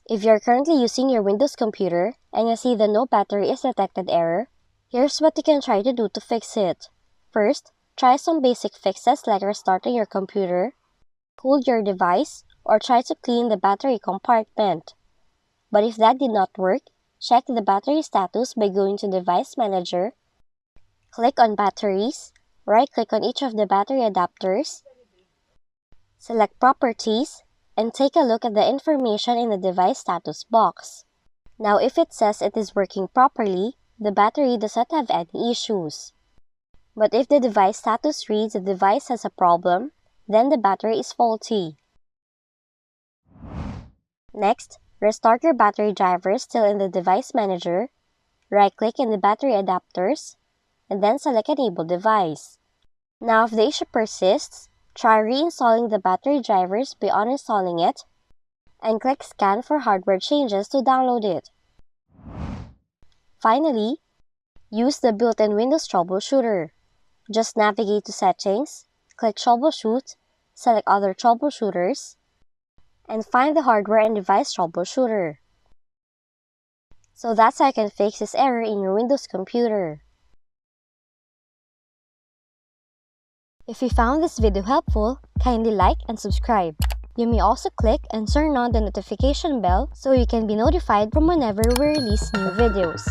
If you're currently using your Windows computer and you see the no battery is detected error, here's what you can try to do to fix it. First, try some basic fixes like restarting your computer, cool your device, or try to clean the battery compartment. But if that did not work, check the battery status by going to Device Manager, click on Batteries, right-click on each of the battery adapters, select Properties, and take a look at the information in the device status box. Now if it says it is working properly, the battery does not have any issues. But if the device status reads the device has a problem, then the battery is faulty. Next, restart your battery drivers still in the Device Manager, right-click in the battery adapters, and then select Enable Device. Now if the issue persists, try reinstalling the battery drivers by uninstalling it, and click Scan for hardware changes to download it. Finally, use the built-in Windows Troubleshooter. Just navigate to Settings, click Troubleshoot, select Other Troubleshooters, and find the Hardware and Device Troubleshooter. So that's how you can fix this error in your Windows computer. If you found this video helpful, kindly like and subscribe. You may also click and turn on the notification bell so you can be notified from whenever we release new videos.